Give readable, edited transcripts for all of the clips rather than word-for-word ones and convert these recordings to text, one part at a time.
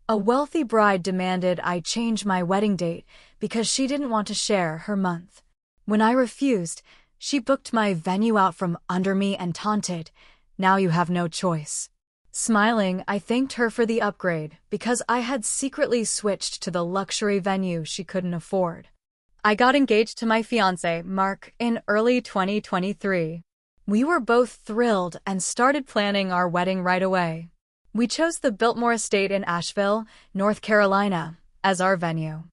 A wealthy bride demanded I change my wedding date because she didn't want to share her month. When I refused, she booked my venue out from under me and taunted, "Now you have no choice." Smiling, I thanked her for the upgrade because I had secretly switched to the luxury venue she couldn't afford. I got engaged to my fiancé, Mark, in early 2023. We were both thrilled and started planning our wedding right away. We chose the Biltmore Estate in Asheville, North Carolina, as our venue.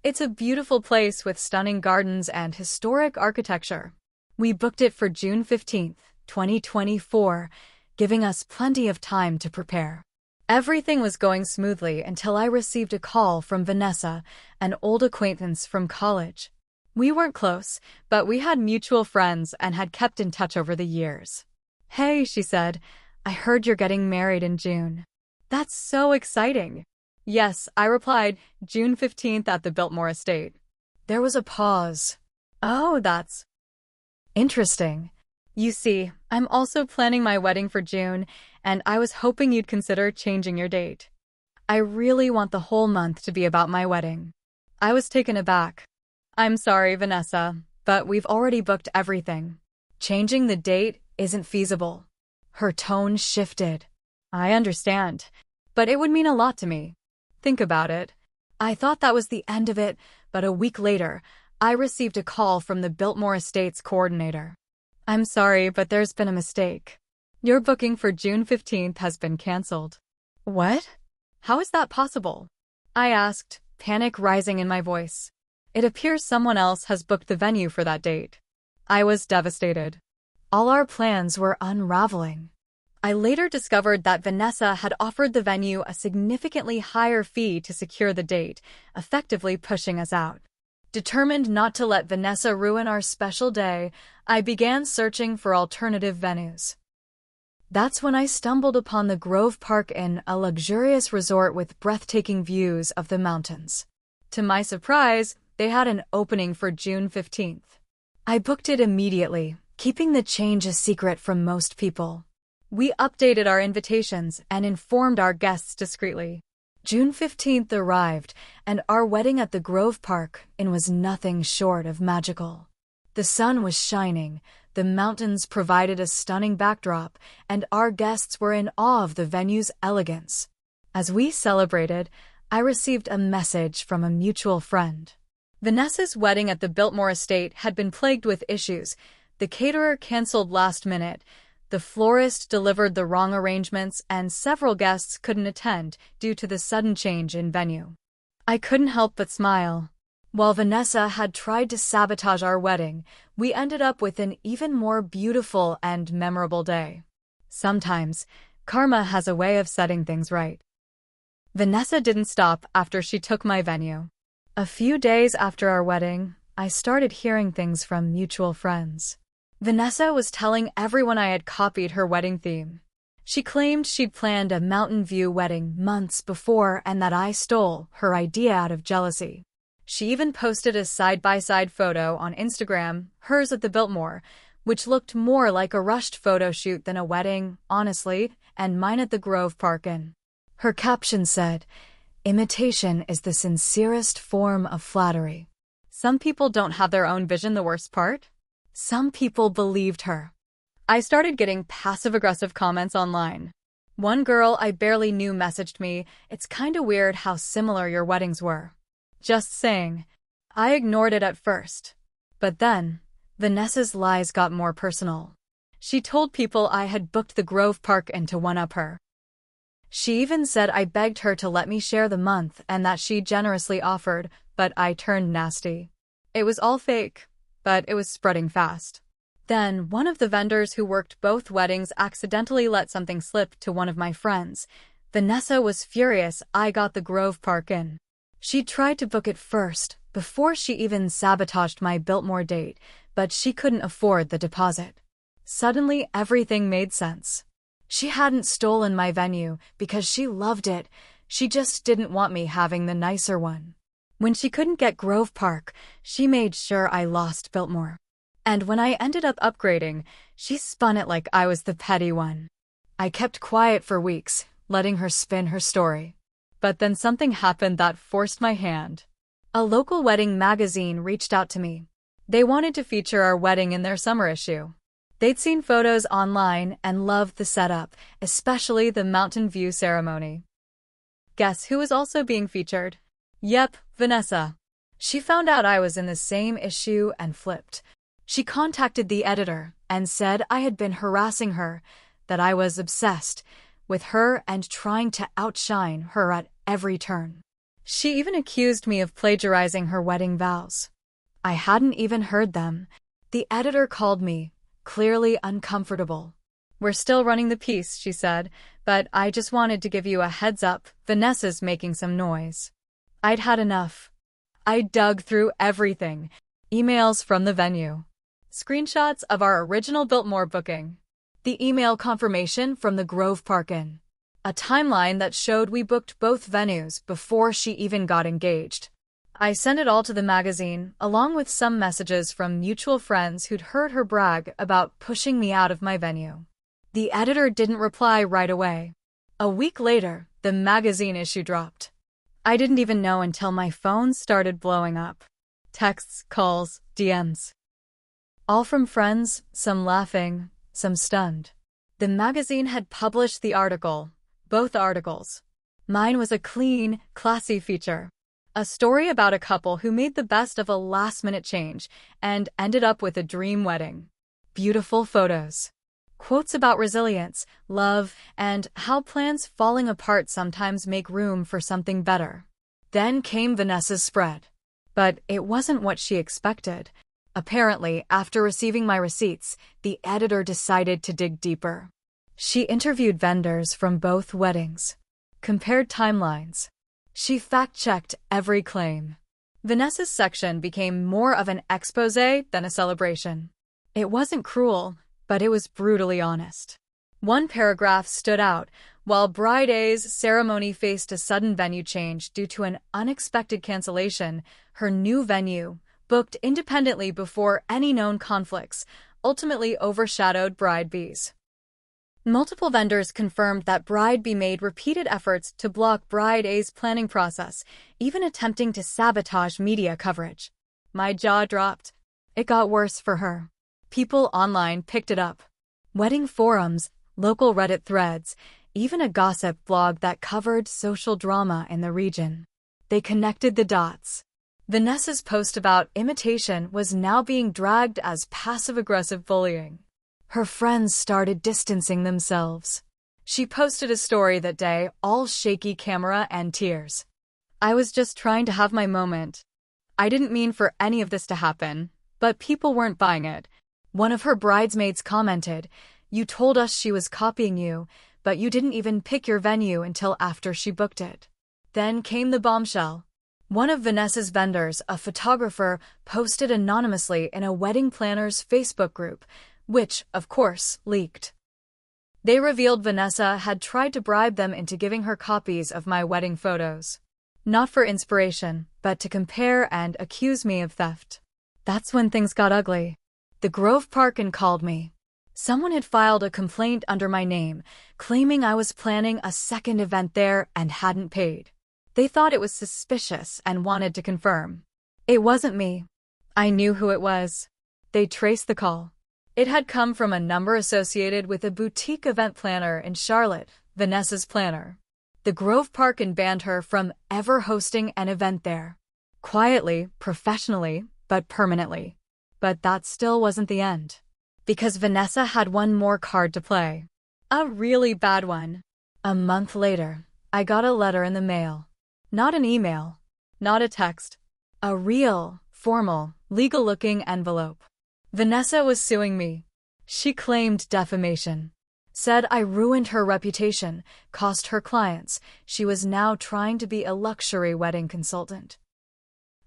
It's a beautiful place with stunning gardens and historic architecture. We booked it for June 15, 2024, giving us plenty of time to prepare. Everything was going smoothly until I received a call from Vanessa, an old acquaintance from college. We weren't close, but we had mutual friends and had kept in touch over the years. "Hey," she said, "I heard you're getting married in June." "That's so exciting." "Yes," I replied, "June 15th at the Biltmore Estate." There was a pause. "Oh, that's interesting. You see, I'm also planning my wedding for June, and I was hoping you'd consider changing your date." I really want the whole month to be about my wedding. I was taken aback. "I'm sorry, Vanessa, but we've already booked everything. Changing the date isn't feasible." Her tone shifted. "I understand, but it would mean a lot to me. Think about it." I thought that was the end of it, but a week later, I received a call from the Biltmore Estate's coordinator. "I'm sorry, but there's been a mistake. Your booking for June 15th has been canceled." "What? How is that possible?" I asked, panic rising in my voice. "It appears someone else has booked the venue for that date." I was devastated. All our plans were unraveling. I later discovered that Vanessa had offered the venue a significantly higher fee to secure the date, effectively pushing us out. Determined not to let Vanessa ruin our special day, I began searching for alternative venues. That's when I stumbled upon the Grove Park Inn, a luxurious resort with breathtaking views of the mountains. To my surprise, they had an opening for June 15th. I booked it immediately, keeping the change a secret from most people. We updated our invitations and informed our guests discreetly. June 15th arrived, and our wedding at the Grove Park Inn was nothing short of magical. The sun was shining, the mountains provided a stunning backdrop, and our guests were in awe of the venue's elegance. As we celebrated, I received a message from a mutual friend. Vanessa's wedding at the Biltmore Estate had been plagued with issues. The caterer canceled last minute, the florist delivered the wrong arrangements, and several guests couldn't attend due to the sudden change in venue. I couldn't help but smile. While Vanessa had tried to sabotage our wedding, we ended up with an even more beautiful and memorable day. Sometimes, karma has a way of setting things right. Vanessa didn't stop after she took my venue. A few days after our wedding, I started hearing things from mutual friends. Vanessa was telling everyone I had copied her wedding theme. She claimed she'd planned a mountain view wedding months before and that I stole her idea out of jealousy. She even posted a side-by-side photo on Instagram, hers at the Biltmore, which looked more like a rushed photo shoot than a wedding, honestly, and mine at the Grove Park Inn. Her caption said, "Imitation is the sincerest form of flattery." Some people don't have their own vision, the worst part? Some people believed her. I started getting passive-aggressive comments online. One girl I barely knew messaged me, "It's kinda weird how similar your weddings were." Just saying. I ignored it at first. But then, Vanessa's lies got more personal. She told people I had booked the Grove Park Inn to one-up her. She even said I begged her to let me share the month and that she generously offered, but I turned nasty. It was all fake, but it was spreading fast. Then, one of the vendors who worked both weddings accidentally let something slip to one of my friends. Vanessa was furious I got the Grove Park Inn. She tried to book it first, before she even sabotaged my Biltmore date, but she couldn't afford the deposit. Suddenly, everything made sense. She hadn't stolen my venue because she loved it, she just didn't want me having the nicer one. When she couldn't get Grove Park, she made sure I lost Biltmore. And when I ended up upgrading, she spun it like I was the petty one. I kept quiet for weeks, letting her spin her story. But then something happened that forced my hand. A local wedding magazine reached out to me. They wanted to feature our wedding in their summer issue. They'd seen photos online and loved the setup, especially the mountain view ceremony. Guess who was also being featured? Yep, Vanessa. She found out I was in the same issue and flipped. She contacted the editor and said I had been harassing her, that I was obsessed with her and trying to outshine her at every turn. She even accused me of plagiarizing her wedding vows. I hadn't even heard them. The editor called me, clearly uncomfortable. "We're still running the piece," she said, "but I just wanted to give you a heads up, Vanessa's making some noise." I'd had enough. I dug through everything. Emails from the venue. Screenshots of our original Biltmore booking. The email confirmation from the Grove Park Inn. A timeline that showed we booked both venues before she even got engaged. I sent it all to the magazine, along with some messages from mutual friends who'd heard her brag about pushing me out of my venue. The editor didn't reply right away. A week later, the magazine issue dropped. I didn't even know until my phone started blowing up. Texts, calls, DMs. All from friends, some laughing, some stunned. The magazine had published the article, both articles. Mine was a clean, classy feature. A story about a couple who made the best of a last-minute change and ended up with a dream wedding. Beautiful photos. Quotes about resilience, love, and how plans falling apart sometimes make room for something better. Then came Vanessa's spread. But it wasn't what she expected. Apparently, after receiving my receipts, the editor decided to dig deeper. She interviewed vendors from both weddings. Compared timelines. She fact-checked every claim. Vanessa's section became more of an exposé than a celebration. It wasn't cruel, but it was brutally honest. One paragraph stood out. While Bride A's ceremony faced a sudden venue change due to an unexpected cancellation, her new venue, booked independently before any known conflicts, ultimately overshadowed Bride B's. Multiple vendors confirmed that Bride B made repeated efforts to block Bride A's planning process, even attempting to sabotage media coverage. My jaw dropped. It got worse for her. People online picked it up. Wedding forums, local Reddit threads, even a gossip blog that covered social drama in the region. They connected the dots. Vanessa's post about imitation was now being dragged as passive-aggressive bullying. Her friends started distancing themselves. She posted a story that day, all shaky camera and tears. "I was just trying to have my moment. I didn't mean for any of this to happen, but people weren't buying it." One of her bridesmaids commented, "You told us she was copying you, but you didn't even pick your venue until after she booked it." Then came the bombshell. One of Vanessa's vendors, a photographer, posted anonymously in a wedding planner's Facebook group, which, of course, leaked. They revealed Vanessa had tried to bribe them into giving her copies of my wedding photos. Not for inspiration, but to compare and accuse me of theft. That's when things got ugly. The Grove Park Inn called me. Someone had filed a complaint under my name, claiming I was planning a second event there and hadn't paid. They thought it was suspicious and wanted to confirm. It wasn't me. I knew who it was. They traced the call. It had come from a number associated with a boutique event planner in Charlotte, Vanessa's planner. The Grove Park Inn banned her from ever hosting an event there. Quietly, professionally, but permanently. But that still wasn't the end. Because Vanessa had one more card to play. A really bad one. A month later, I got a letter in the mail. Not an email. Not a text. A real, formal, legal-looking envelope. Vanessa was suing me. She claimed defamation. Said I ruined her reputation, cost her clients. She was now trying to be a luxury wedding consultant.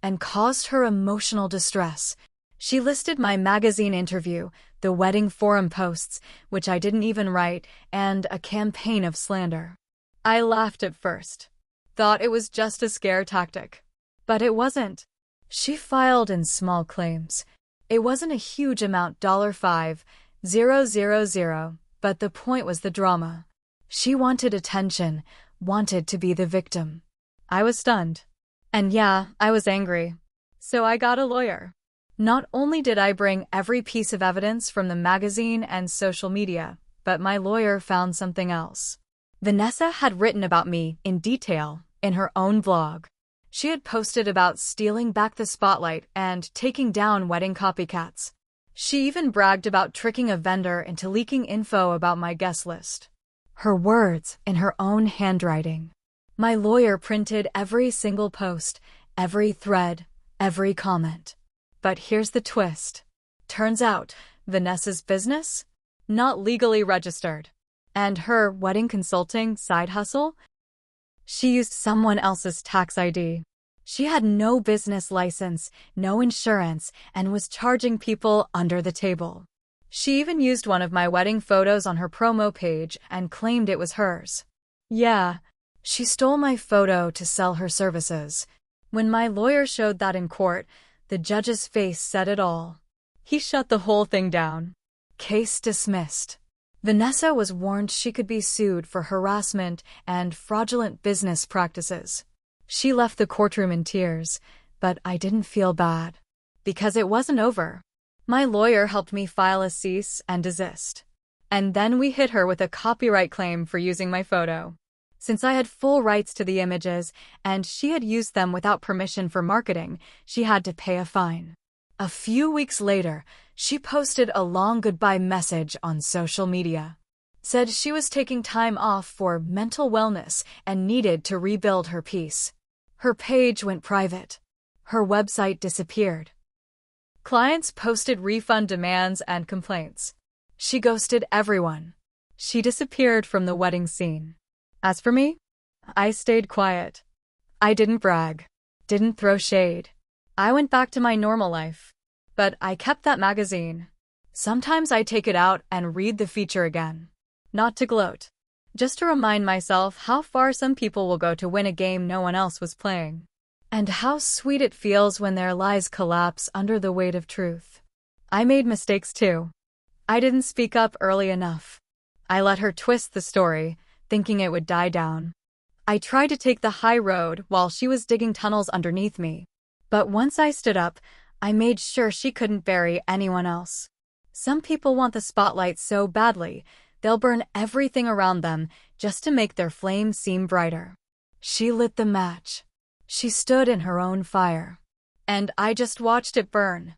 And caused her emotional distress. She listed my magazine interview, the wedding forum posts, which I didn't even write, and a campaign of slander. I laughed at first. Thought it was just a scare tactic. But it wasn't. She filed in small claims. It wasn't a huge amount, $5,000, but the point was the drama. She wanted attention, wanted to be the victim. I was stunned. And yeah, I was angry. So I got a lawyer. Not only did I bring every piece of evidence from the magazine and social media, but my lawyer found something else. Vanessa had written about me in detail in her own blog. She had posted about stealing back the spotlight and taking down wedding copycats. She even bragged about tricking a vendor into leaking info about my guest list. Her words in her own handwriting. My lawyer printed every single post, every thread, every comment. But here's the twist. Turns out, Vanessa's business? Not legally registered. And her wedding consulting side hustle? She used someone else's tax ID. She had no business license, no insurance, and was charging people under the table. She even used one of my wedding photos on her promo page and claimed it was hers. Yeah, she stole my photo to sell her services. When my lawyer showed that in court, the judge's face said it all. He shut the whole thing down. Case dismissed. Vanessa was warned she could be sued for harassment and fraudulent business practices. She left the courtroom in tears, but I didn't feel bad. Because it wasn't over. My lawyer helped me file a cease and desist. And then we hit her with a copyright claim for using my photo. Since I had full rights to the images and she had used them without permission for marketing, she had to pay a fine. A few weeks later, she posted a long goodbye message on social media. Said she was taking time off for mental wellness and needed to rebuild her peace. Her page went private. Her website disappeared. Clients posted refund demands and complaints. She ghosted everyone. She disappeared from the wedding scene. As for me, I stayed quiet. I didn't brag, didn't throw shade. I went back to my normal life. But I kept that magazine. Sometimes I take it out and read the feature again. Not to gloat. Just to remind myself how far some people will go to win a game no one else was playing. And how sweet it feels when their lies collapse under the weight of truth. I made mistakes too. I didn't speak up early enough. I let her twist the story, thinking it would die down. I tried to take the high road while she was digging tunnels underneath me. But once I stood up, I made sure she couldn't bury anyone else. Some people want the spotlight so badly, they'll burn everything around them just to make their flame seem brighter. She lit the match. She stood in her own fire. And I just watched it burn.